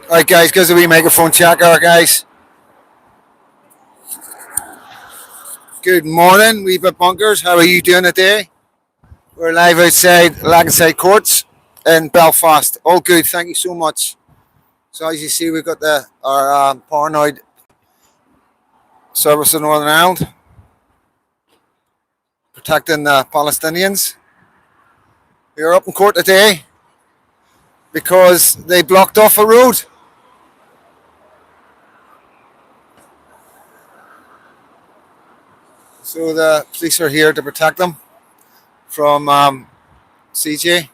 Alright guys, gives a wee microphone check our guys. Good morning, wee bit bunkers. How are you doing today? We're live outside Langside Courts in Belfast. All good, thank you so much. So as you see, we've got our paranoid service in Northern Ireland protecting the Palestinians. We are up in court today because they blocked off a road. So the police are here to protect them from CJ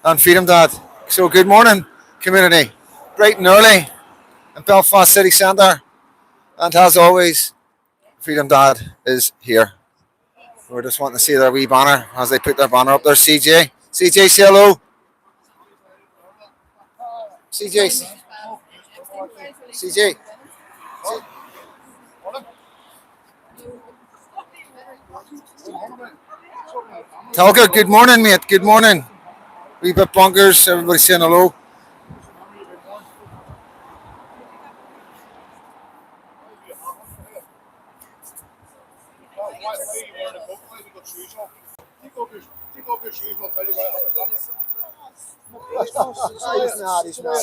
and Freedom Dad. So good morning, community. Bright and early in Belfast city centre. And as always, Freedom Dad is here. We're just wanting to see their wee banner as they put their banner up there. CJ. CJ, say hello. CJ. CJ. Talker, good morning, mate. Good morning. Wee bit bunkers. Everybody saying hello. He's not. He's not. He's not.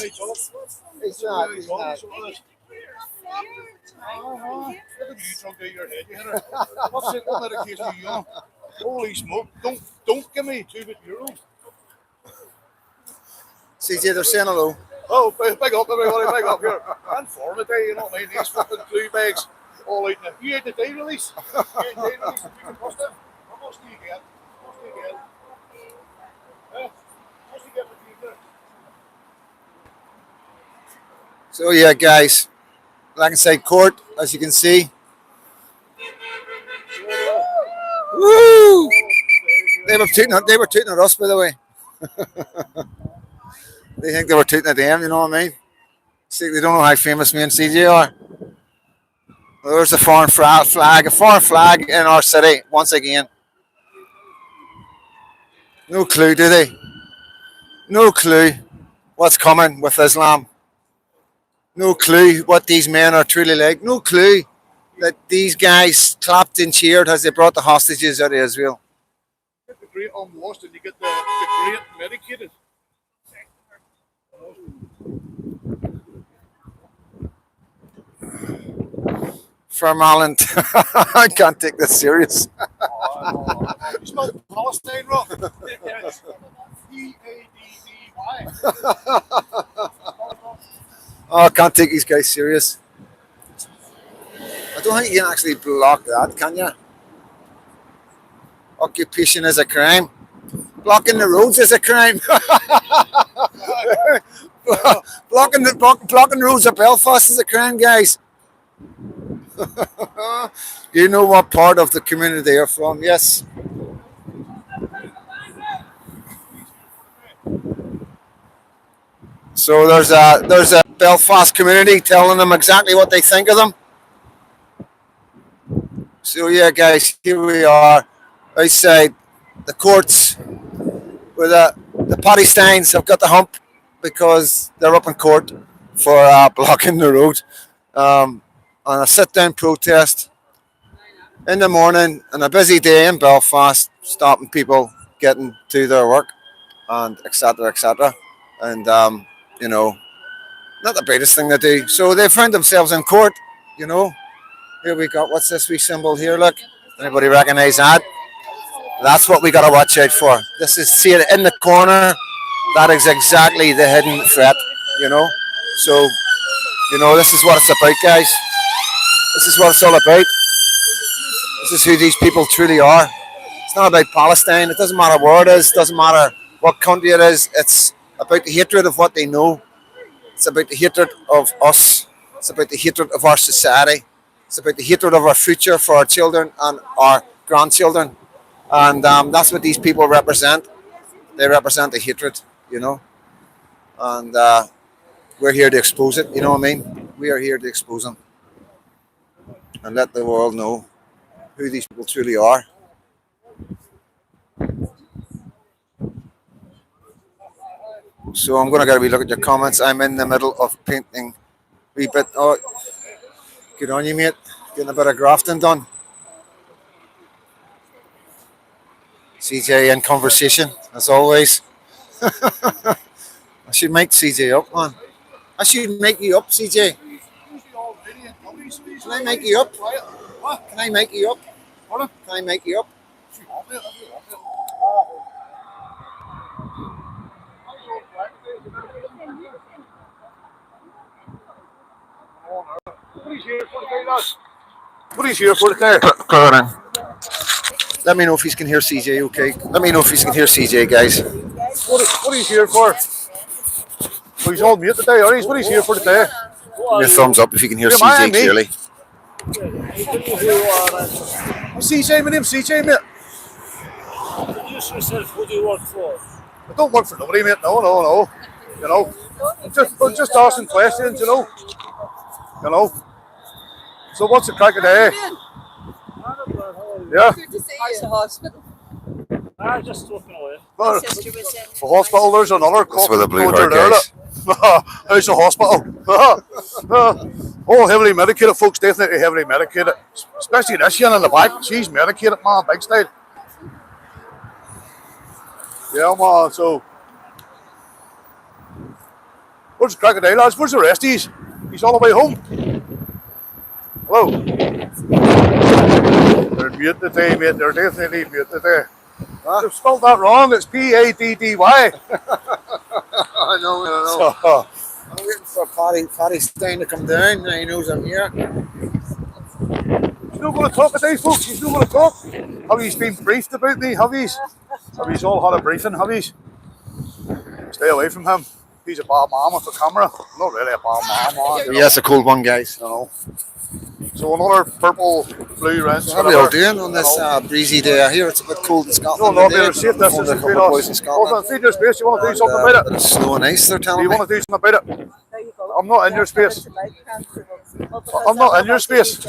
He's not. What medication are you on? Holy smoke! Don't give me €2. CJ, they're saying hello. Oh, big up everybody, big up here. And for the day, you know what I mean? These fucking glue bags all out there. You had the day release. You had the day release. If you can trust them. How much do you get? How much do you get? How much do you get for you? So yeah, guys, Langside Court, as you can see. Woo! They were tooting at us, by the way. They think they were tooting at them, you know what I mean? See, they don't know how famous me and CJ are. Well, there's a foreign flag in our city once again. No clue, do they? No clue what's coming with Islam. No clue what these men are truly like. No clue that these guys clapped and cheered as they brought the hostages out of Israel. You get the great unwashed and you get the great medicated. Farmalland. I can't take this serious. You smell Palestine, Rob? P-A-D-D-Y. Oh, I can't take these guys serious. I don't think you can actually block that, can you? Occupation is a crime. Blocking the roads is a crime. blocking the roads of Belfast is a crime, guys. Do you know what part of the community they are from? Yes. So there's a Belfast community telling them exactly what they think of them. So yeah, guys, here we are outside the courts where the Palestinians have got the hump because they're up in court for blocking the road on a sit-down protest in the morning on a busy day in Belfast, stopping people getting to their work and etc. etc. And you know, not the greatest thing to do. So they found themselves in court. You know, here we got what's this wee symbol here? Look, anybody recognise that? That's what we got to watch out for. This is, see it in the corner. That is exactly the hidden threat. You know, so you know this is what it's about, guys. This is what it's all about. This is who these people truly are. It's not about Palestine. It doesn't matter where it is. It doesn't matter what country it is. It's about the hatred of what they know. It's about the hatred of us. It's about the hatred of our society. It's about the hatred of our future for our children and our grandchildren. And that's what these people represent. They represent the hatred, you know. And we're here to expose it, you know what I mean? We are here to expose them and let the world know who these people truly are. So I'm going to get a wee look at your comments. I'm in the middle of painting a wee bit. Oh, good on you, mate. Getting a bit of grafting done. CJ in conversation, as always. I should make CJ up, man. I should make you up, CJ. Can I make you up? Can I make you up? Can I make you up? What is here for today? Clearing. Let me know if you can hear CJ, okay? Let me know if you can hear CJ, guys. What is here for? Well, he's on mute today, are he? What is here for today? Give me a thumbs up if you can hear Am I CJ clearly. CJ, my name's CJ, mate. Introduce yourself. Who do you work for? I don't work for nobody, mate. No. You know, I'm just asking questions, you know. You know. So what's the crack of day? Yeah. Good to see you. How's the hospital? Just walking away. Well, My sister was in. the hospital, there's another That's with a blue soldier heart, there. guys. How's the hospital? Oh, heavily medicated, folks. Definitely heavily medicated. Especially this one in the back. She's medicated, man. Big style. Yeah, man. So, where's the crack of day, lads? Where's the rest of these? He's all the way home. Hello. They're mute today, mate. They're definitely mute today. Huh? They've spelled that wrong. It's Paddy. I know. So, I'm waiting for Paddy Stein to come down. Now he knows I'm here. he's not going to talk today, folks. He's not going to talk. Have you been briefed about me? Have you all had a briefing? Have you? Stay away from him. He's a bad man with the camera. Not really a bad man. You know. Yeah, it's a cold one, guys. You know. So another purple, blue wrench. So how are we all doing on this breezy day? I hear it's a bit cold in No, Scotland. no, today. better safe distance Only a between couple of boys in us. Scotland. Hold on, feed your space. You want to do And, something bit about of it? snow and ice, they're Do telling you me. want to do something about it? I'm not in your space. I'm not in your space.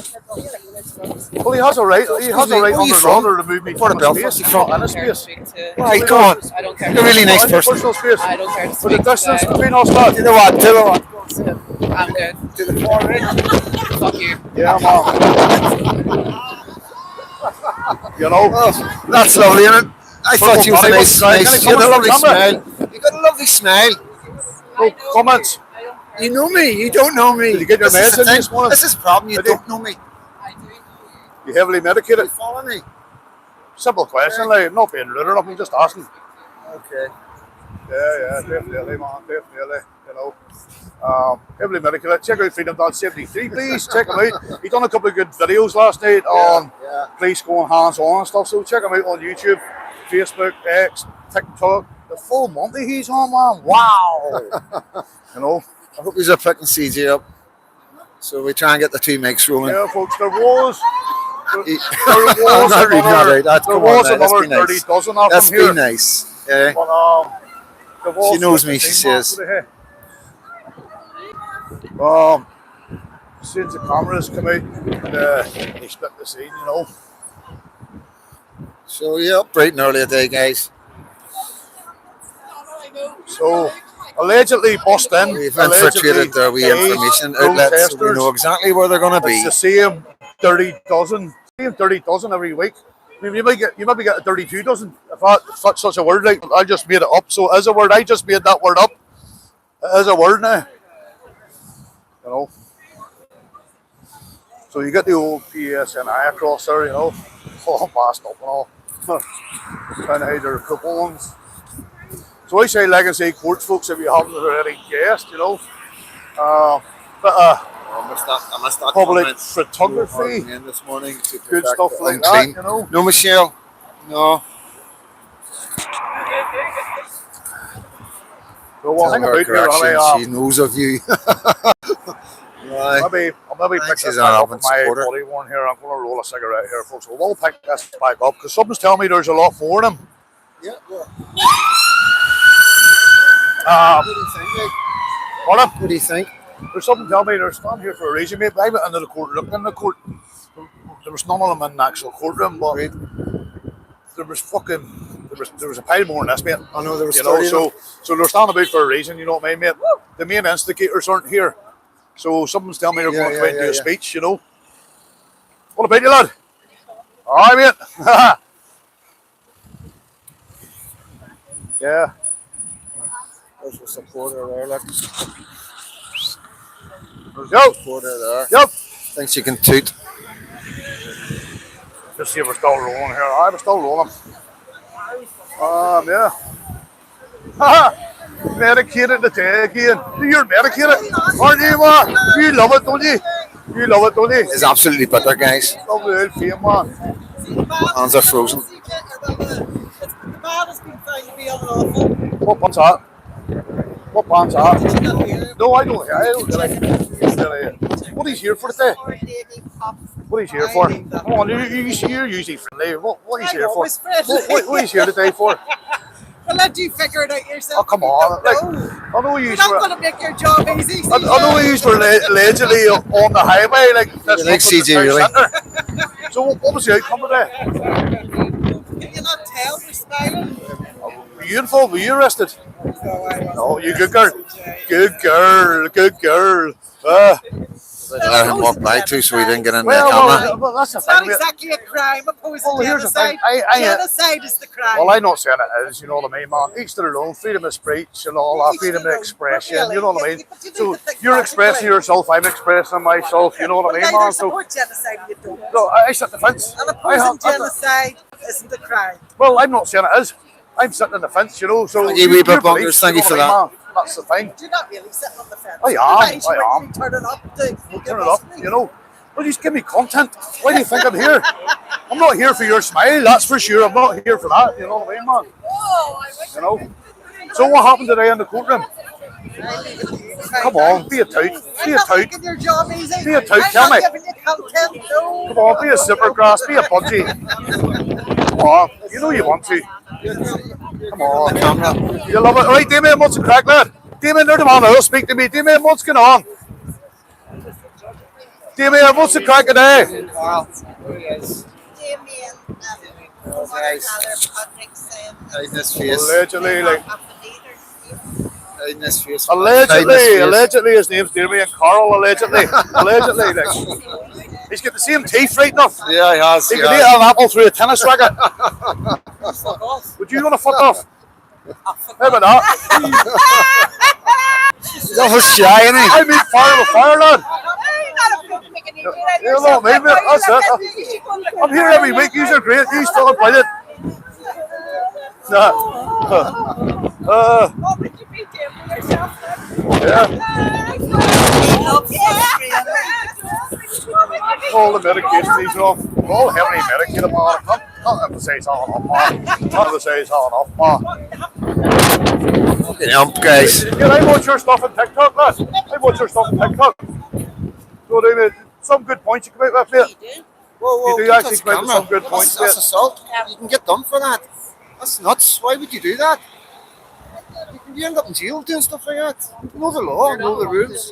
Well, he has a right. He has a right Where are you under from? law to remove me Port from of his Belfast, space. you I'm from? not in his space. Right, come on. I don't care. You're a really nice Not in your person. personal space. I don't care to With speak the distance today. between us, lad. You know what? Do you know what? I'm good. To the far right. Fuck you. Yeah, man. You know. Oh, that's lovely, isn't it? I thought you was a nice. You had a lovely smile. You got a lovely smile. No comments. You know me. You don't know me. Did you get your This is meds the in thing. this morning? This is the problem. You Did you? don't know me. I do. You heavily You medicated. follow me. Simple question, like, I'm not being rude or nothing, just asking. Okay. Yeah, definitely, man, definitely, you know. Heavily medicated. Check out Freedom Dad 73, please. Check him out. He done a couple of good videos last night on Yeah. police going hands on and stuff, so check him out on YouTube, Facebook, X, TikTok. The full Monty he's on, man. Wow. You know. I hope he's a picking CJ up. So we try and get the two mics rolling. Yeah, folks, there was. He- There was I'm not reading that another, out. That's there come on was now, let's another be 30 nice. dozen of Let's them here. be nice. Yeah. But, there was She knows me, like she a thing, man, says. for the since the cameras come out, they split the scene, you know. So yeah, up bright and early today, guys. So, allegedly bust in. We've allegedly infiltrated their wee engaged information outlets, so we protesters. know exactly where they're going to It's be. the same 30 dozen. Same 30 dozen every week. I mean, you maybe get a 32 dozen. If that's such a word, like I just made it up. So it is a word. I just made that word up. It is a word now. You know. So you get the old PSNI across there, you know, all passed up and all. Trying to hide their coupons. So I say legacy courts, folks, if you haven't already guessed, you know. But I missed that public comment. photography, In this morning to good protect stuff the like that, unclean. you know. No, Michelle. No. So we'll hang about here, Correction, she knows of you. Right. I'll maybe pick Thanks, this he's back an up with open my supporter. body worn here. I'm going to roll a cigarette here, folks. We'll pick this back up because something's telling me there's a lot more in them. Yeah, well, Um, what do you think, Nick? Pardon? What do you think? There's something telling me they're standing here for a reason, mate. I went into the court, looked in the court. There was none of them in the actual courtroom, but Right. there was fucking there was a pile more than this, mate. I know there was You know, 30 of them. so they're standing about for a reason. You know what I mean, mate? The main instigators aren't here, so someone's telling me they're going to come out and do a speech. You know. What about you, lad? All right, mate. Yeah. There's a supporter there, look. Yo. Supporter there. Yep. Thinks you can toot. Just see if we're still rolling here. All right, we're still rolling. Yeah. Haha. Medicated today again. You're medicated, aren't you, man? You love it, don't you? You love it, don't you? It's absolutely bitter, guys. Love the old fame, man. Hands are frozen. The band has been found to be unlawful. What band's that? What band's that? No, I don't hear. What are you here for today? What are you here for? Come on, you're usually friendly. What are you here for? What are you here today for? Well, let you figure it out yourself. Oh, come on. Like, I know you You're not going to make your job easy. I know you were allegedly on the highway, like this Like CG, really. So what was the outcome of that? Can you not tell we're smiling? Were you involved? Were you arrested? No, I wasn't. No, you good girl. Good girl. Let him walk by too, so we didn't get in the Well, camera. well, that's the It's not thing. exactly a crime opposing Well, here's the thing. genocide. I Genocide is the crime. Well, I'm not saying it is, you know what I mean, man. Each to their own, freedom of speech and all that, freedom of expression, you know what I mean? So you're expressing yourself, I'm expressing myself, you know what I mean, man? So, support genocide and you don't. no, I sit the fence. And opposing genocide isn't a crime. Well, I'm not saying it is. I'm sitting on the fence, you know. So Thank you, wee bit your bunkers, beliefs, thank you for know what I that. mean, man? That's the thing. You're not really sitting on the fence. I am, Why should I you am. turn it up to Turn it up, you know. Well, just give me content. Why do you think I'm here? I'm not here for your smile, that's for sure. I'm not here for that, you know what I mean, man? Oh, I wish You know. So what happened today in the courtroom? Come on, be a tout. Be I'm a not tout. making your job easy. Be a tout, I'm tell not me. giving you content, no. Come on, be a supergrass, be a budgie. Come on, you know you want to. Come on. You love it. Right, Damien, what's the crack, lad? Damien, they're the man that'll speak to me. Damien, what's going on? Damien, what's the crack today? Damien, Hiding his face. Allegedly, like, Hiding his face. allegedly, his name's Damien Carl, allegedly, like. He's got the same teeth right enough. Yeah, he has. He could eat an apple through a tennis racket. Would you want to fuck off? How about that? He's almost shy, isn't he? I mean, fire with fire, lad. You know me, mate. That's it. I'm here every week. These are great. These fucking brilliant. Nah. What would you be doing for yourself? All the medication these are off. We're all heavily medicated, man. I can't emphasize that enough, man. Can't emphasize that enough, man. Fucking hump, guys. Yeah, I watch your stuff on TikTok, lad. I watch your stuff on TikTok. So, David, some good points you come out with, mate. Whoa, You do actually come out with some good points, That's mate. assault. You can get done for that. That's nuts. Why would you do that? You end up in jail doing stuff like that. You know the law, you know the rules.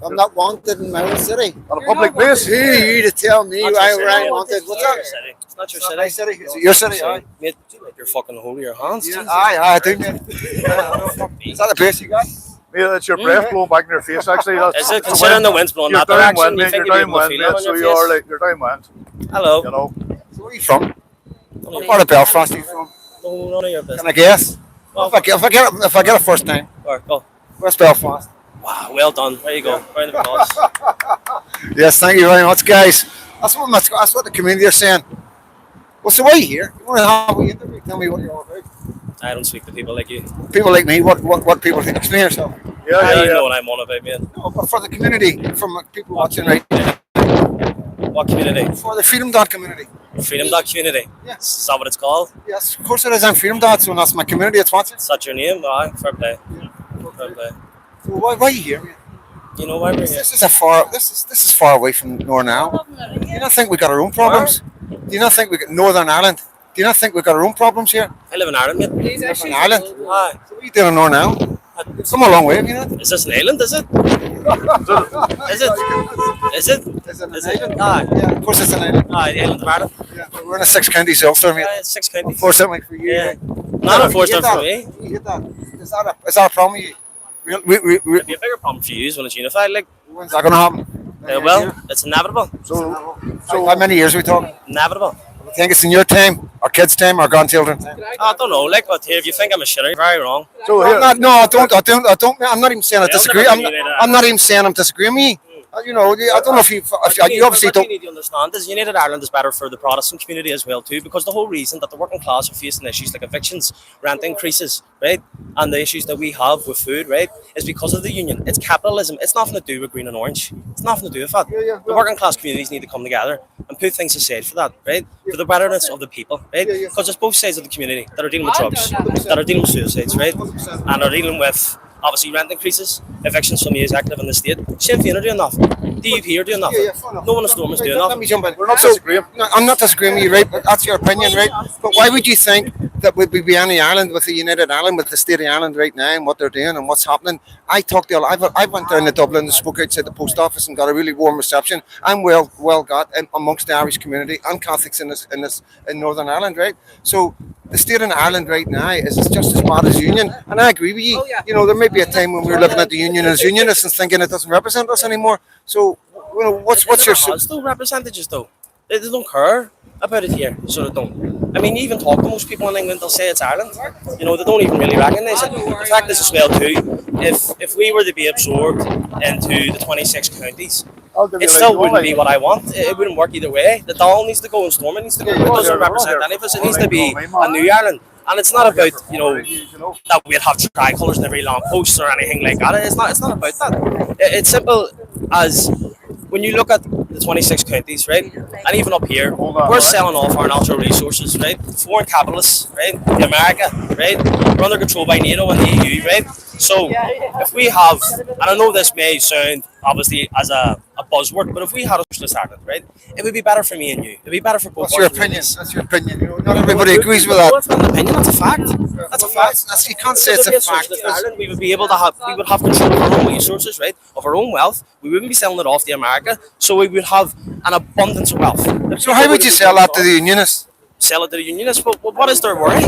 I'm not wanted in my own city. On a public place. Who are you to tell me where I'm wanted? What's that? It's not your It's not city. my city. Is it your city? Aye. Mate, you're fucking holding your hands. Yeah, aye, I do, mate. Is that the best you got? Mate, that's your breath blowing back in your face, actually. That's, Is it? Considering the wind's blowing you're that downwind, direction, you mate. think You're you'd be able to downwind, feel it mate. on So your you are, face? like, you're downwind. Hello. You know. So where are you from? What part of Belfast are you from? No, none of your Can business. I guess? Well, If I get a first time, go. where's Belfast? Wow, well done. There you go. Round of applause. Yes, thank you very much, guys. That's what the community are saying. Well, so why are you here? You want to have a interview? Tell me what you're all about. I don't speak to people like you. People like me, what people think? Explain yourself. I know what I'm on about, man. No, but for the community, from people watching right now, What community? for the Freedom Dot community. Freedom Dog community. Yes. Is that what it's called? Yes, of course it is. I'm Freedom Dot, so that's my community. It's watching. Is that your name? Aye, fair play. Fair play. So why are you here? You know why we're here? This is far away from Northern Ireland. Do you not think we got our own problems? Do you not think we got Northern Ireland? Do you not think we got our own problems here? I live in Ireland, mate. You live in Ireland. Aye. So what are you doing in Northern Ireland? It's come a long way, have you not? Is this an island, is it? Is it? Is it? Is it an Is it? island? Aye. Yeah, of course it's an island. Aye, the island of Ireland. Yeah. We're in a 6 counties Ulster, mate. It's 6 counties. Unfortunately for you. Yeah. mate. Not unfortunate You for hate me. that? You hate that? Is that a problem? It'd be a bigger problem for you when it's unified. Like, When's that going to happen? well, it's inevitable. So how many years are we talking? Inevitable. I think it's in your time, our kids' time, our grandchildren's time. I don't know. Like, but here, if you think I'm a shitter, you're very wrong. So I'm here, not, no, I don't. I'm not even saying I Yeah, disagree. I'm never gonna I'm not even saying I'm disagreeing with you. You know, I don't know if you obviously what don't. you need to understand is United Ireland is better for the Protestant community as well too, because the whole reason that the working class are facing issues like evictions, rent increases, right, and the issues that we have with food, right, is because of the union. It's capitalism. It's nothing to do with green and orange. It's nothing to do with that. The working class communities need to come together and put things aside for that, right, for the betterness of the people, right, because there's both sides of the community that are dealing with drugs, that are dealing with suicides, right, and are dealing with obviously rent increases, evictions from the executive and the state. Sinn Féin are doing nothing. DUP are doing nothing. No one in Storm is doing Let nothing. me jump in. We're not So, disagreeing. no, I'm not disagreeing with you, right? But that's your opinion, right? But why would you think that would be any Ireland with the United Ireland, with the state of Ireland right now and what they're doing and what's happening? I talked to I went down to Dublin and spoke outside the post office and got a really warm reception. I'm well got amongst the Irish community and Catholics in Northern Ireland, right? So the state in Ireland right now is just as bad as union, and I agree with you. You know, there may be a time when we're looking at the union as unionists and thinking it doesn't represent us anymore. So, you know, what's your Has though representatives though? They don't care about it here, so they don't. I mean, you even talk to most people in England, they'll say it's Ireland. You know, they don't even really recognise it. The fact is as well too, if we were to be absorbed into the 26 counties, it still wouldn't be what I want. It wouldn't work either way. The Dáil needs to go and Stormont needs to go. It doesn't represent any of us. It needs to be a new Ireland. And it's not about, you know, that we'd have tricolours in every long post or anything like that. It's not about that. It's simple as when you look at the 26 counties, right, and even up here, we're selling off our natural resources, right? Foreign capitalists, right? The America, right? We're under control by NATO and the EU, right? So if we have, and I know this may sound obviously as a buzzword, but if we had a socialist Ireland, right, it would be better for me and you. It'd be better for both. That's your opinion. That's your opinion. You know, not everybody agrees with that. No, it's not an opinion. That's a fact. That's a fact. You can't say it's a fact. Ireland, we would be able to have, we would have control of our own resources, right, of our own wealth. We wouldn't be selling it off to America, so we would have an abundance of wealth. So how would you sell that to the unionists? Sell it to the unionists? But what is their worry?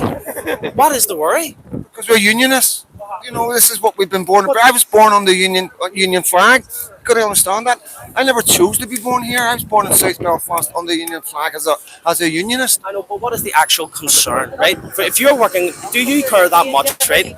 What is the worry? Because we're unionists. You know, this is what we've been born. I was born on the union flag. Got to understand that. I never chose to be born here. I was born in South Belfast on the union flag as a unionist. I know, but what is the actual concern, right? If you're working, do you care that much, right,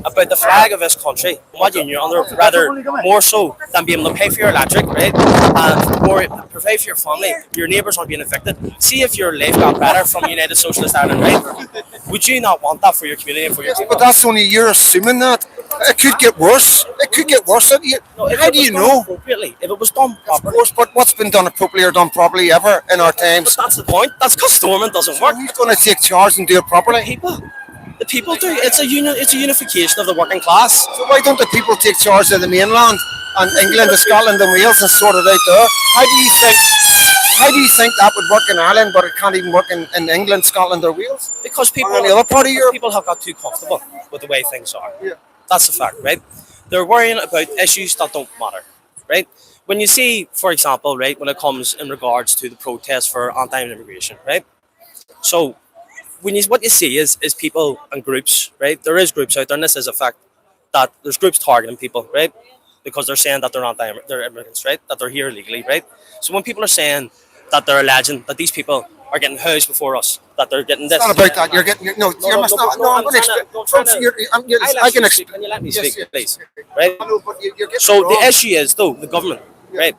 about the flag of this country, what union you're under, rather more so than being able to pay for your electric, right, and more provide for your family, your neighbours aren't being affected. See if your life got better from United Socialist Ireland, right? Would you not want that for your community and for your people? But that's only you're assuming that. It could get worse. It could get worse. How do you know? Appropriately, if it was done Of properly. course, but what's been done appropriately or done properly ever in our times? But that's the point. That's because Stormont doesn't work. Who's going to take charge and do it properly? The people do. It's a unification of the working class. So why don't the people take charge of the mainland and England and Scotland and Wales and sort it out there? How do you think that would work in Ireland, but it can't even work in England, Scotland, or Wales? Because people, Or any other part of Europe? people have got too comfortable with the way things are. Yeah. That's a fact, right? They're worrying about issues that don't matter, right? When you see, for example, right, when it comes in regards to the protest for anti-immigration, right? So what you see is people and groups, right? There is groups out there, and this is a fact, that there's groups targeting people, right? Because they're saying that they're immigrants, right? That they're here illegally, right? So when people are saying that they're alleging that these people are getting housed before us, that they're getting this. It's not about that. You're getting no. You must not. No, I'm going to explain. I can explain. Can you let me Yes, speak, yes. please? Right. I know, but you're getting So it wrong. the issue is though the government, right?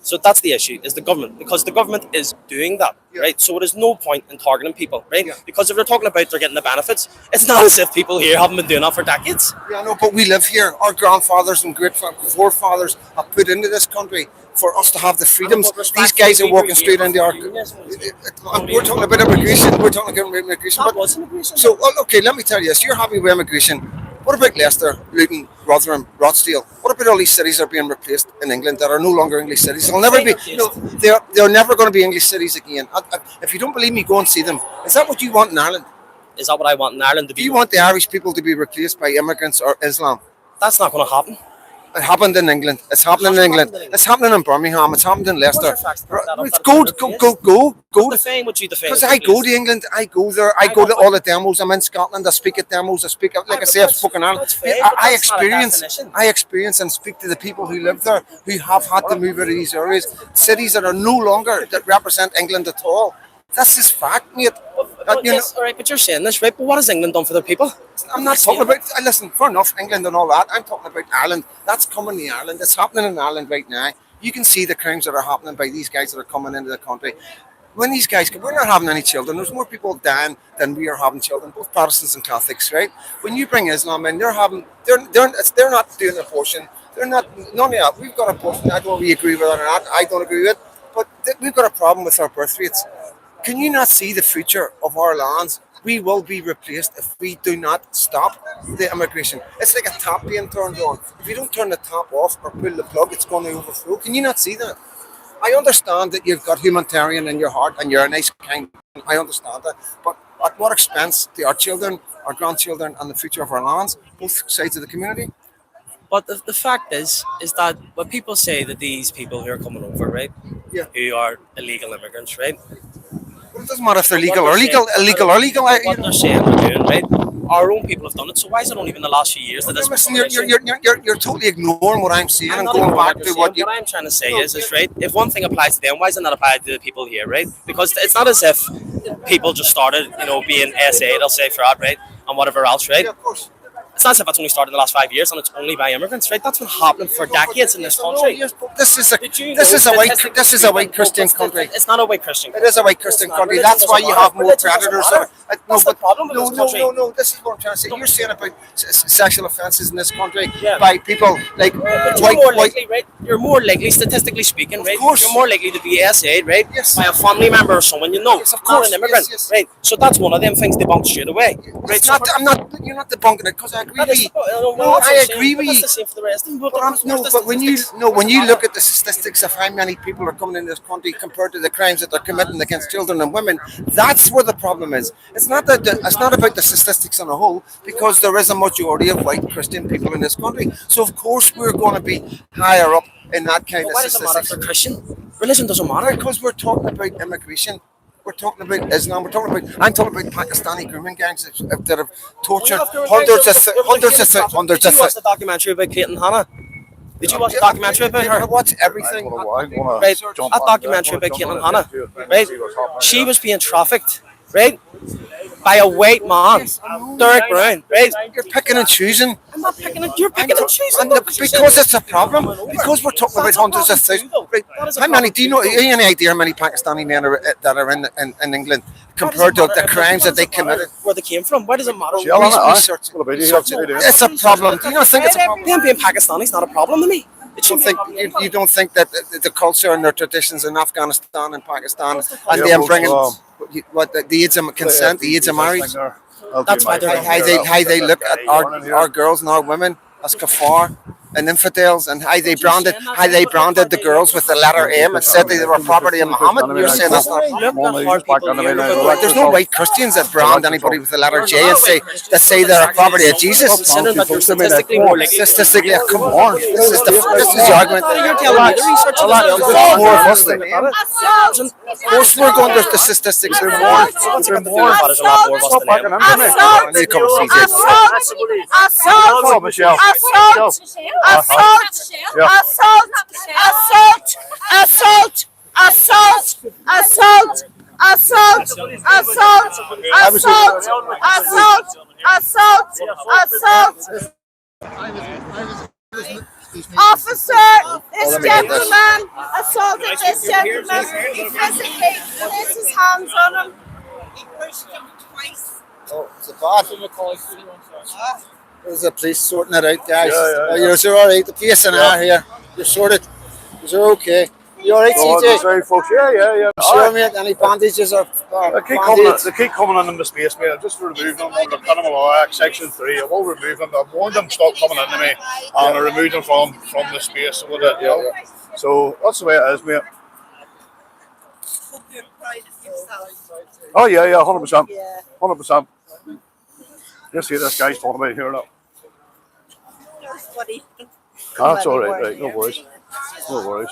So that's the issue, is the government, because the government is doing that, right? So there's no point in targeting people, right? Because if they're talking about they're getting the benefits, it's not as if people here haven't been doing that for decades. Yeah, no, but we live here. Our grandfathers and great forefathers have put into this country for us to have the freedoms. These guys are walking straight into our. We're talking about immigration. We're talking about immigration. That But was immigration. so, okay, let me tell you this. You're happy with immigration. What about Leicester, Luton, Rotherham, Rochdale? What about all these cities that are being replaced in England that are no longer English cities? They'll never be. They're never going to be English cities again. If you don't believe me, go and see them. Is that what you want in Ireland? Is that what I want in Ireland to Do be? you want the Irish people to be replaced by immigrants or Islam? That's not going to happen. It happened in England. It's happening in England. It's happening in Birmingham. It's happened in What's Leicester. your facts to back that up? It's That it's go, been go, replaced? go, go, go. Define what you define Because as I go replaced. to England, I go there, I go to all the demos. I'm in Scotland, I speak at demos, I speak, like I say, I've spoken Ireland. That's fair, but I that's not a experience, definition. I experience and speak to the people who live there, who have had to move out of these areas, cities that are no longer that represent England at all. That's just fact, mate. But You know, yes, all right, but you're saying this, right? But what has England done for their people? I'm not talking about. Listen, fair enough, England and all that. I'm talking about Ireland. That's coming to Ireland. It's happening in Ireland right now. You can see the crimes that are happening by these guys that are coming into the country. When these guys come, we're not having any children. There's more people dying than we are having children, both Protestants and Catholics, right? When you bring Islam in, they're not doing abortion. They're not none of that. We've got abortion. I don't know if we agree with it or not. I don't agree with it, but we've got a problem with our birth rates. Can you not see the future of our lands? We will be replaced if we do not stop the immigration. It's like a tap being turned on. If you don't turn the tap off or pull the plug, it's going to overflow. Can you not see that? I understand that you've got humanitarian in your heart and you're a nice, kind. I understand that. But at what expense to our children, our grandchildren, and the future of our lands, both sides of the community? But the fact is that when people say that these people who are coming over, right, Yeah. who are illegal immigrants, right, But it doesn't matter if they're legal what or they're illegal, saying- illegal or legal. what they're saying they're doing, right? Our own people have done it. So why is it only been the last few years that this? Listen, you're totally ignoring what I'm saying I'm and not going ignoring back what to you're what saying. you. What I'm trying to say is right. If one thing applies to them, why does it not apply to the people here, right? Because it's not as if people just started, being SA, they'll say for that, right, and whatever else, right? Yeah, of course. It's not as if it's only started in the last 5 years and it's only by immigrants, right? That's been happening for decades in this country. Yes, but this is a Did you this know is a white statistically this is a white speaking, Christian it's country. It's not a white Christian It country. is a white Christian It's not. country. Religion That's why doesn't you matter. have more Religion doesn't predators. matter. That's the problem with no, this no, country. no, no. This is what I'm trying to say. You're saying about sexual offences in this country Yeah. by people like But white, you're more white. likely, right? You're more likely, statistically speaking, right? course. You're more likely to be SA, right? Yes. By a family member or someone you know, Yes, of not course. an immigrant, Yes, yes. right? So that's one of them things they bumped straight away, right? It's not. I'm not. You're not debunking it because I agree That with is you. the, No, that's I what I'm agree saying, with but you. that's the same for the rest of them. But when you look at the statistics of how many people are coming in this country compared to the crimes that they're committing against children and women, that's where the problem is. It's not it's not about the statistics on a whole, because there is a majority of white Christian people in this country. So of course we're going to be higher up in that kind But of why does it matter if statistics. they're Christian? Religion doesn't matter. Because we're talking about immigration. We're talking about Islam. I'm talking about Pakistani grooming gangs that have tortured hundreds Did of you watch the documentary about Kate and Hannah? Did you watch the documentary about I her? watch everything. Right, that documentary about Caitlin Hanna, right? She was being trafficked, right, by a white man, Derek Brown, right? You're picking and choosing. I'm not picking it. You're picking and choosing. And because it's a problem. Because we're talking about hundreds of thousands. Right. How many? Do you know? Any idea how many Pakistani men that are in England compared to the crimes that they committed? Where they came from? Why does it matter? Research. It's a problem. Do you not think it's a problem? Them being Pakistani is not a problem to me. It You shouldn't don't be a think problem. you don't think that the culture and their traditions in Afghanistan and Pakistan and Yeah, them bringing well, what the age of consent, the age of marriage, That's why they're how they look at our girls and our women as kafar and infidels, and how they branded the girls with the letter M and said they were property of Muhammad. And you're saying that's not. There's no white Christians that brand anybody with the letter J and say they're a property of Jesus. Considering that you're statistically more likely. Statistically, come on, this is the argument. You're telling me the research is There's more of us than them. Of course, we're going to the statistics. There's more. There's a lot more of us than them. I need to come and see you. Hello, Michelle. Officer, this gentleman assaulted this gentleman. He physically placed his hands on him. He pushed him twice. Oh, it's a bad. There's the police sorting it out, guys. Yeah. You're all right. The pace and R here. You're sorted. You're okay. You all right, CJ? Sorry, folks. Yeah. Sure, mate. Any bandages or They keep coming into my space, mate. I've just removed them under Criminal Law Act, Section 3. I will remove them. I've warned them to stop coming into me, and I removed them from the space. So that's the way it is, mate. Hope you're proud of yourself. Oh, yeah, 100%. 100%. Just see this guy's talking about here now. That's funny. That's all right, right. No worries. No worries.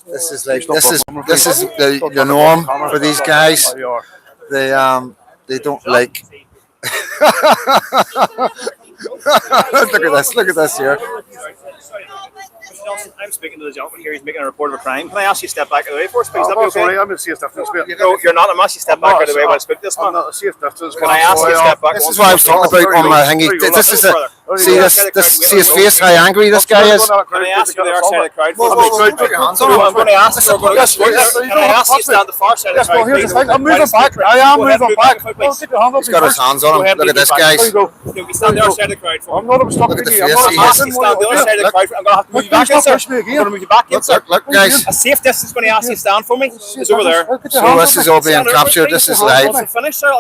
This is the norm for these guys. They don't like. Look at this here. I'm speaking to the gentleman here. He's making a report of a crime. Can I ask you to step back out of the way for us, please? That'd be okay. Sorry, I'm in safe distance. No, you're not. I'm asking you to step back out of the way while I speak to this man. I'm not a safe distance. Can I ask you to step back? This is what I was talking about on my thingy. This is see his face, how angry this guy is. Can I ask you to the other side of the crowd? Put your hands on him. I'm going to ask you. Can I ask you to stand the far side of the crowd? Here's the thing. I'm moving back. I am moving back. He's got his hands on him. Look at this, guys. You stand the other side of the crowd for I'm not obstructing Look at the you. I'm face not he has. You stand the other side of the crowd. I'm going to have to move you back in, sir. I'm going to move you back in, sir. Look, guys. A safe distance going to ask you to stand for me. It's over there. So this is all being captured. This is live.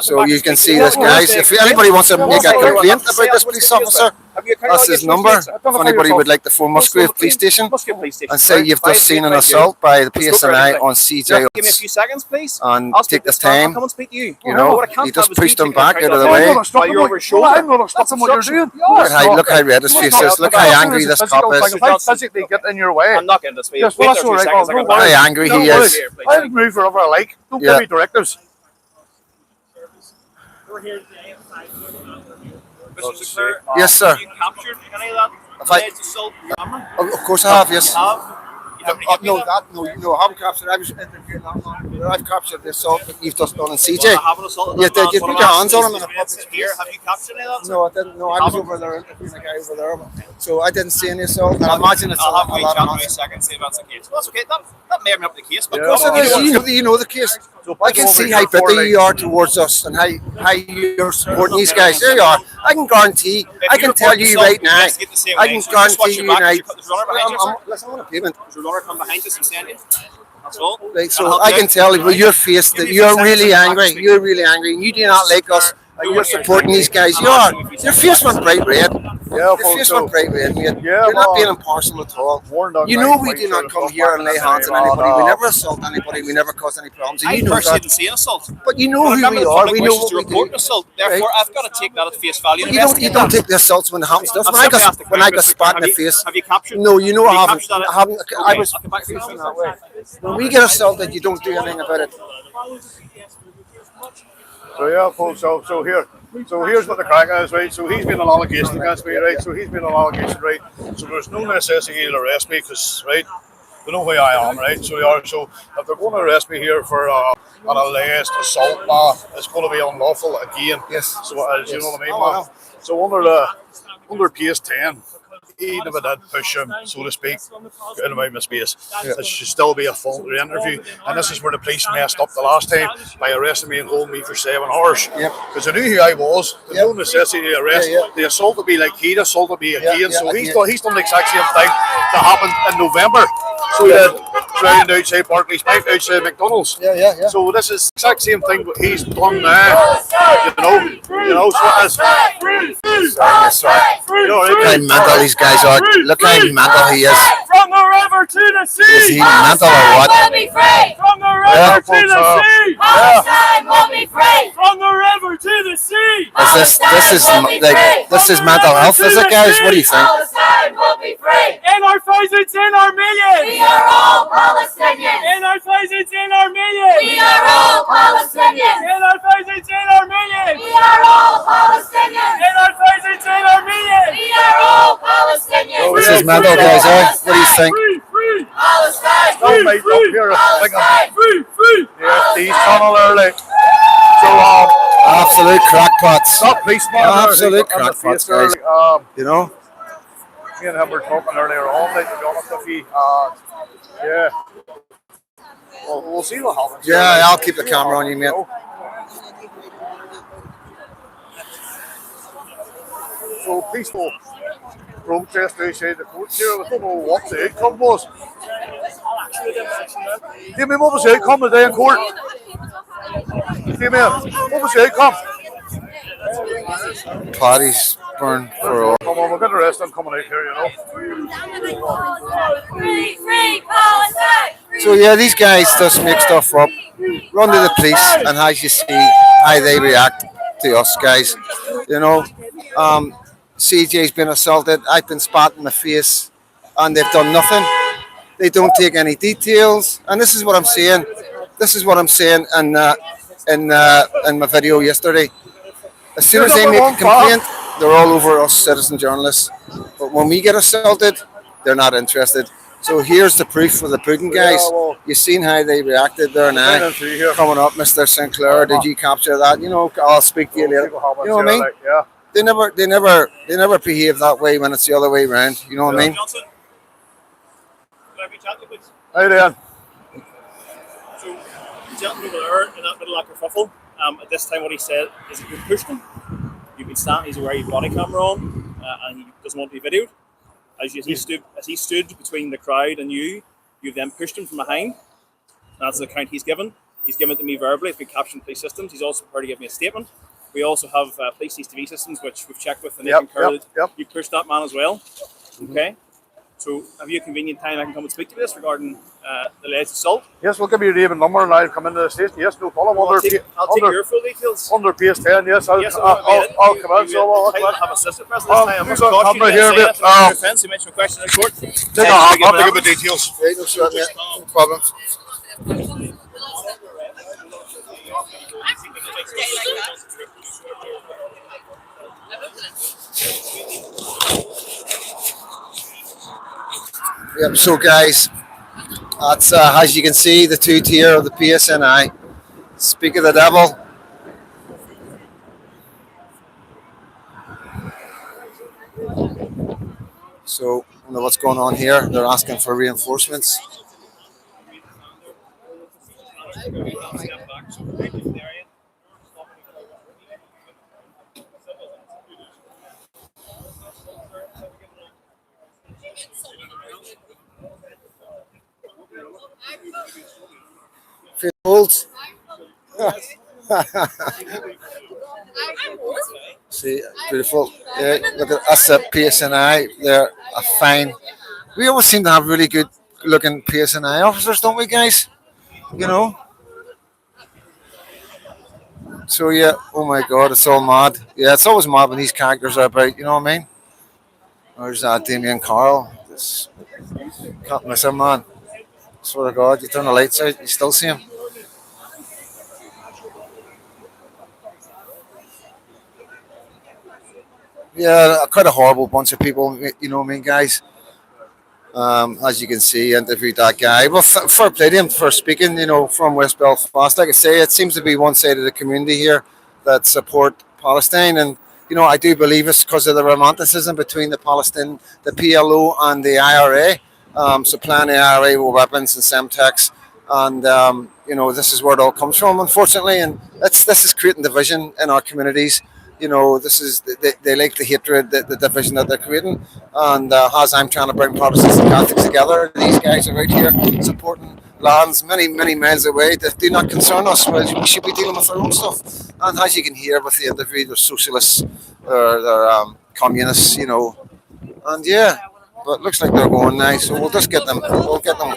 So you can see this, guys. If anybody wants to make a complaint about this police officer, that's his number. If anybody would like to phone Musgrave Police Station and say you've just seen an assault by the PSNI on CJ, give me a few seconds, please. and I'll take speak the to Stan. I'll time. come and speak to you. You know, he just pushed him back out of the way. I'm not stopping what you're doing. Look how red his face is. Look how angry this cop is. If I physically get in your way, I'm not getting this way. yes, Wait well, there that's a few all right. seconds. I can Look how angry he is. I'll move wherever I like. Don't Yeah. give me directives. Mr. Sinclair, Yes, sir. have you captured any of that If I- alleged assault in camera? Of course I have, yes. You have any No, of that? I haven't captured. I was interviewing that man. I've captured the assault that you've just done in CJ. Well, I haven't assaulted You that man, did. You so put I'm your asking hands on you him in a to public sit here. Have you captured any of that? No, I didn't. No, I was over there interviewing the guy over there. So I didn't see any assault. And I imagine it's I'll have a a wee lot chat of in a nonsense. second, see if that's the case. Well, that's okay. That may have been up the case, but Yeah, Of course it is. You know the case. So I can see how bitter you are towards us and how you're supporting these guys. There you are. I can guarantee. I can tell you right now. I can guarantee you now. Listen, I'm on a pavement. There's a runner come behind us and saying it. That's all. Like, so I can tell with your face that you're really angry. You're really angry, and you do not like us. And you're supporting these guys. You are. Your face went bright red. Yeah, Your face went bright red, mate. Yeah, You're not well, being impartial at all. warned on You night, know we make do sure not to come come here back and lay and hands say, on anybody. We no. never assault anybody. We never cause any problems. And I you know personally that. didn't see an assault. But you know who Remember, we the are. public We know wishes to what we report do. an assault. Therefore, I've got to take that at face value. and You don't investigate that. take the assaults when it happens to us. I've When I simply asked the got crowd, spat in the have you- face. Have you captured? No, you know have I you haven't. captured that? I haven't. I Okay, was I'll come back to facing you. that way. When we get assaulted, you don't do anything about it. So yeah, folks. So here's what the crack is, right? So he's been an allegation against me, right? So he's been an allegation, right? So there's no necessity to arrest me because, right, they know who I am, right? So they are. So if they're going to arrest me here for an alleged assault, it's going to be unlawful again. Yes. So it is, you know what I mean, Oh, man? So under PS 10. Even if I did push him, so to speak, get him out of my space, it should still be a voluntary interview. And this is where the police messed up the last time by arresting me and holding me for 7 hours. Because they knew who I was. There's no necessity to arrest. They assaulted me like he'd assaulted me again. So he's done the exact same thing that happened in November. So he did round outside Barclays Bank, outside McDonald's. Yeah. So this is the exact same thing what he's done now. You know, so it is. That's right. You know, Look how mental these guys are. Look how mental he is. From the river to the sea. Is he mental or what? Will be free. From the river to the sea. Palestine will be free. From the river to the sea. This is mental health, is it, guys? What do you think? Palestine will be free. In our thousands, in our We millions. are all Palestinians. In our thousands, in our millions. We are all Palestinians. In our thousands, in our millions. We are all Palestinians. In our thousands, in our millions. We are all Palestinians. This is mental, guys, eh? What do you think? Free, free, Palestine. Don't make up here a thing of Palestine. free, free. the tunnel early. So Absolute crackpots. that policeman Absolute there, on the crackpots, face there, guys. You know? me and him were talking earlier on, like, to be honest with you. Yeah. Well, we'll see what happens. Yeah, I'll keep the camera on you, mate. So peaceful protest outside the court here. I don't know what the outcome was. Give me what was the outcome today in court? Give me what was the outcome? Parties burn for all. Come on, we'll get the rest of them coming out here, you know. Free, free Palestine. So yeah, these guys just make stuff up, run to the police, and as you see how they react to us guys, you know. CJ's been assaulted. I've been spat in the face, and they've done nothing. They don't take any details, and this is what I'm saying. This is what I'm saying in my video yesterday. As soon as they make a complaint, they're all over us citizen journalists. But when we get assaulted, they're not interested. So here's the proof for the pudding guys. You've seen how they reacted there now. Coming up, Mr. Sinclair, did you capture that? You know, I'll speak to you later. You know what I mean? Yeah. They never behave that way when it's the other way around. You know what I mean? Johnson, can I be chatting, please? Hey, Dan. So, the gentleman over there in that middle of the kerfuffle, at this time what he said is that you pushed him. You've been standing, he's wearing a body camera on, and he doesn't want to be videoed. As he stood between the crowd and you then pushed him from behind. That's the account he's given. He's given it to me verbally. It's been captured in police systems. He's also prepared to give me a statement. We also have police CCTV systems, which we've checked with, and they concur that you pushed that man as well. Okay. So, have you a convenient time I can come and speak to this regarding the alleged assault? Yes, we'll give you your name and number, and I'll come into the station. Yes, no problem. I'll take your full details. Under PS 10, yes, I'll come in. So I'll have a sister present this time. I'm who's going to on caution you camera here, to say offence. You mentioned a question in court. I'll give the details. Right, no sweat, mate. No problem. Yep, so guys, that's as you can see, the two tier of the PSNI. Speak of the devil. So, I don't know what's going on here. They're asking for reinforcements. Feel old? See, beautiful. Yeah, look at us at PSNI. They're a fine. We always seem to have really good looking PSNI officers, don't we, guys? You know? So, yeah, oh my God, it's all mad. Yeah, it's always mad when these characters are about, you know what I mean? There's Damien Carl. This, can't miss him, man. Swear to God, you turn the lights out, you still see him. Yeah, quite a horrible bunch of people, you know what I mean, guys. As you can see, interviewed that guy. Well, fair play to him for speaking, you know, from West Belfast. Like I say, it seems to be one side of the community here that support Palestine. And, you know, I do believe it's because of the romanticism between the PLO and the IRA, supplying the IRA with weapons and Semtex. And, you know, this is where it all comes from, unfortunately. And this is creating division in our communities. You know, this is they like the hatred, the division that they're creating. And as I'm trying to bring Protestants and Catholics together, these guys are out here supporting lands many, many miles away that do not concern us. We should be dealing with our own stuff. And as you can hear with the interview, they're socialists, they're communists, you know. And yeah, but it looks like they're going now. So we'll just get them,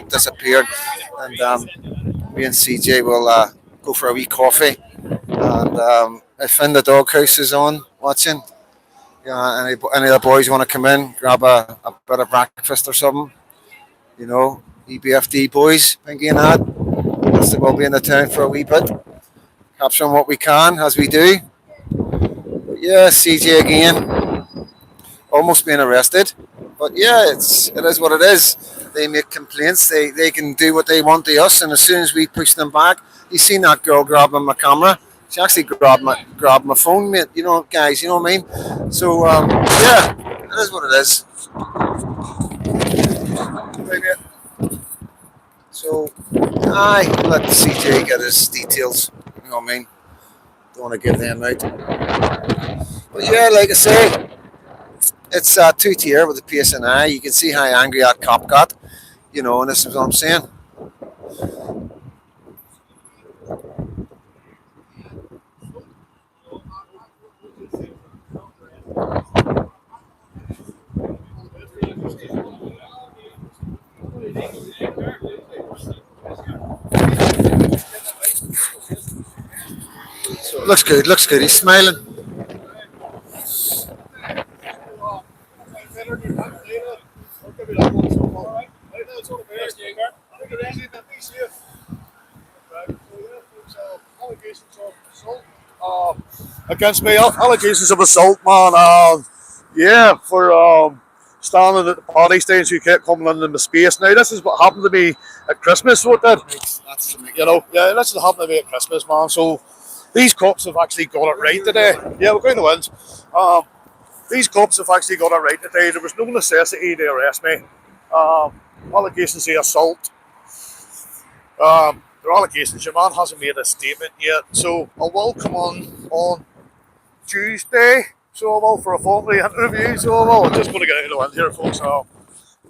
disappeared. And me and CJ will go for a wee coffee. And if in the doghouse is on watching, any of the boys want to come in, grab a bit of breakfast or something, you know, EBFD boys, Pinky and that. We'll be in the town for a wee bit, capturing what we can as we do. But yeah, CJ again, almost being arrested. But yeah, it is what it is. They make complaints. They can do what they want to us, and as soon as we push them back, you seen that girl grabbing my camera. She actually grabbed my phone, mate. You know, guys. You know what I mean? So yeah, it is what it is. So I let CJ get his details. You know what I mean? Don't want to give them out. But yeah, like I say, it's 2 tier with the PSNI. You can see how angry that cop got. You know, and this is what I'm saying. So it looks good, he's smiling. against me. Allegations of assault, man. Yeah, for standing at the party stage who kept coming into my space. Now, this is what happened to me at Christmas, what did? Yeah, this has happened to me at Christmas, man. So these cops have actually got it right today. Yeah, we're going to win. These cops have actually got it right today. There was no necessity to arrest me. Allegations of assault. Their allegations, your man hasn't made a statement yet. So I will come on Tuesday. So I will for a formal interview. So I will. I'm just going to get out of the wind here, folks.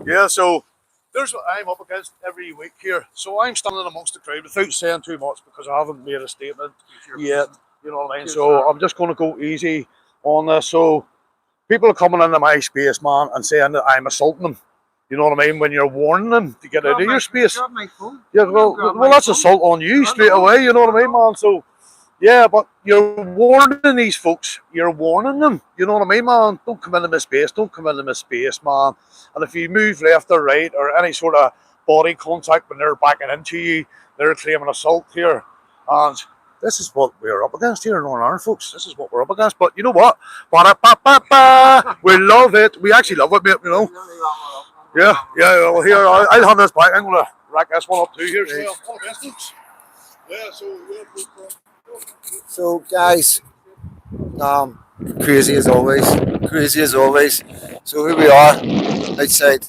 Yeah, so there's what I'm up against every week here. So I'm standing amongst the crowd without saying too much because I haven't made a statement yet. You know what I mean? So I'm just going to go easy on this. So people are coming into my space, man, and saying that I'm assaulting them. You know what I mean? When you're warning them to get out of your space. Yeah, well, that's assault on you straight away. You know what I mean, man? So, yeah, but you're warning these folks. You're warning them. You know what I mean, man? Don't come into my space. Don't come into my space, man. And if you move left or right or any sort of body contact when they're backing into you, they're claiming assault here. And this is what we're up against here in Northern Ireland, folks. This is what we're up against. But you know what? Ba-da-ba-ba-ba. We love it. We actually love it, mate, you know. Yeah, well, here, I'll hand this back. I'm going to rack this one up too here. So, yeah, So, guys, crazy as always. Crazy as always. So, here we are outside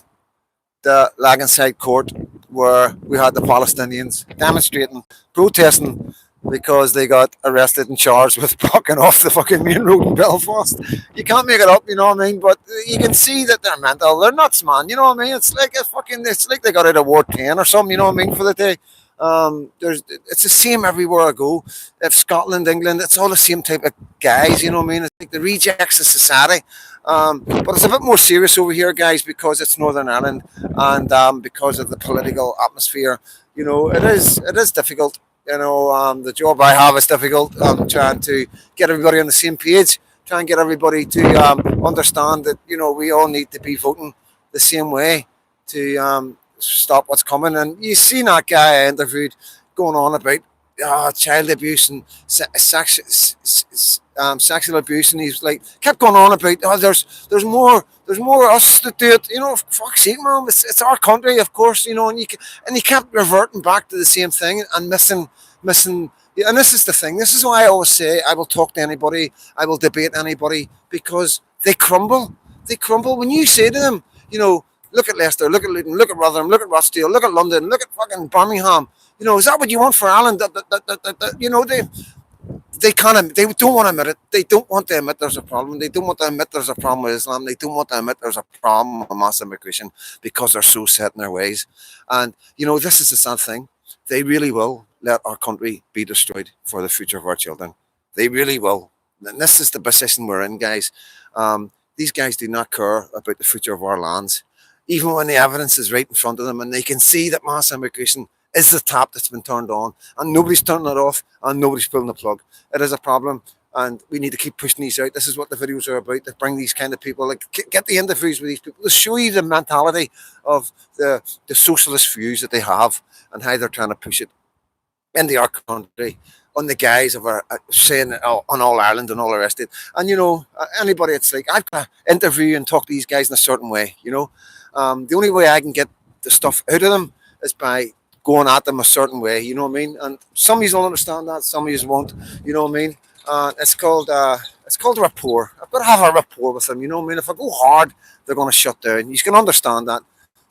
the Laganside court where we had the Palestinians demonstrating, protesting because they got arrested and charged with blocking off the fucking main road in Belfast. You can't make it up, you know what I mean? But you can see that they're mental. They're nuts, man. You know what I mean? It's like they got out of War 10 or something, you know what I mean, for the day. It's the same everywhere I go. If Scotland, England, it's all the same type of guys, you know what I mean? It's like the rejects of society. But it's a bit more serious over here, guys, because it's Northern Ireland and because of the political atmosphere. You know, it is difficult. You know, the job I have is difficult. I'm trying to get everybody on the same page, try and get everybody to understand that, you know, we all need to be voting the same way to stop what's coming. And you see that guy I interviewed going on about child abuse and sexual abuse, and he's like kept going on about there's more us that do it. You know, for fuck's sake, man, it's our country, of course. You know, and he kept reverting back to the same thing and missing. Yeah, and this is the thing. This is why I always say I will talk to anybody, I will debate anybody, because they crumble. They crumble when you say to them, you know, look at Leicester, look at Luton, look at Rotherham, look at Rochdale, look at London, look at fucking Birmingham. You know, is that what you want for Ireland? You know, they don't want to admit it. They don't want to admit there's a problem. They don't want to admit there's a problem with Islam. They don't want to admit there's a problem with mass immigration because they're so set in their ways. And you know, this is the sad thing. They really will let our country be destroyed for the future of our children. They really will. And this is the position we're in, guys. These guys do not care about the future of our lands, even when the evidence is right in front of them and they can see that mass immigration is the tap that's been turned on and nobody's turning it off and nobody's pulling the plug. It is a problem and we need to keep pushing these out. This is what the videos are about, to bring these kind of people, like get the interviews with these people, to show you the mentality of the socialist views that they have and how they're trying to push it into our country on the guise of saying on all Ireland and all the rest of it. And you know, anybody, it's like I've got to interview and talk to these guys in a certain way, you know. The only way I can get the stuff out of them is by going at them a certain way, you know what I mean? And some of you will understand that, some of you won't, you know what I mean? It's called rapport. I've got to have a rapport with them, you know what I mean? If I go hard, they're going to shut down. You can understand that.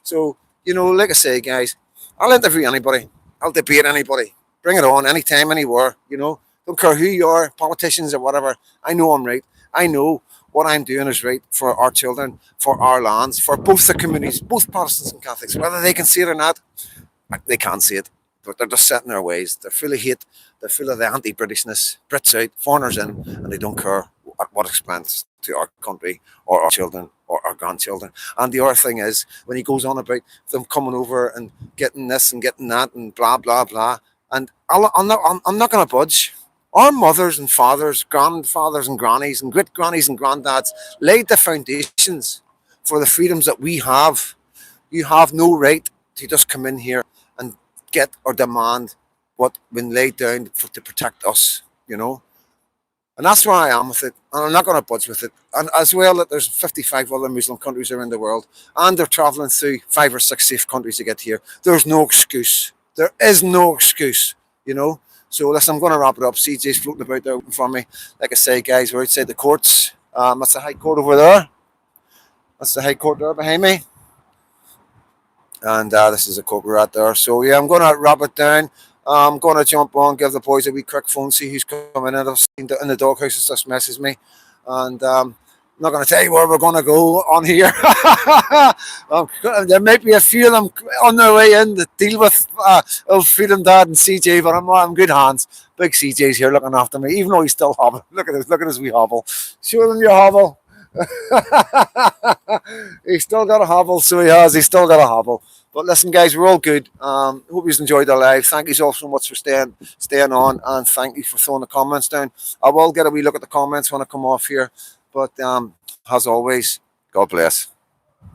So, you know, like I say, guys, I'll interview anybody. I'll debate anybody. Bring it on, anytime, anywhere, you know. Don't care who you are, politicians or whatever. I know I'm right. I know what I'm doing is right for our children, for our lands, for both the communities, both Protestants and Catholics. Whether they can see it or not, they can't see it. But they're just set in their ways. They're full of hate. They're full of the anti-Britishness. Brits out, foreigners in, and they don't care at what expense to our country or our children or our grandchildren. And the other thing is, when he goes on about them coming over and getting this and getting that and blah, blah, blah, and I'm not going to budge. Our mothers and fathers, grandfathers and grannies and great grannies and granddads laid the foundations for the freedoms that we have. You have no right to just come in here and get or demand what been laid down to protect us, you know. And that's where I am with it. And I'm not going to budge with it. And as well, that there's 55 other Muslim countries around the world. And they're travelling through 5 or 6 safe countries to get here. There's no excuse. There is no excuse, you know. So listen, I'm going to wrap it up. CJ's floating about there in front of me. Like I say, guys, we're outside the courts. That's the High Court over there. That's the High Court there behind me. And this is the court we're at there. So yeah, I'm going to wrap it down. I'm going to jump on, give the boys a wee quick phone, see who's coming in. I've seen in the doghouse has just messaged me. And I'm not going to tell you where we're going to go on here. There might be a few of them on their way in to deal with Freedom Dad and CJ, but I'm in good hands. Big CJ's here looking after me, even though he's still hobbling. Look at his wee hobble. Show them your hobble. He's still got a hobble, so he has. He's still got a hobble. But listen, guys, we're all good. Hope you've enjoyed our live. Thank you all so much for staying on, and thank you for throwing the comments down. I will get a wee look at the comments when I come off here. But as always, God bless.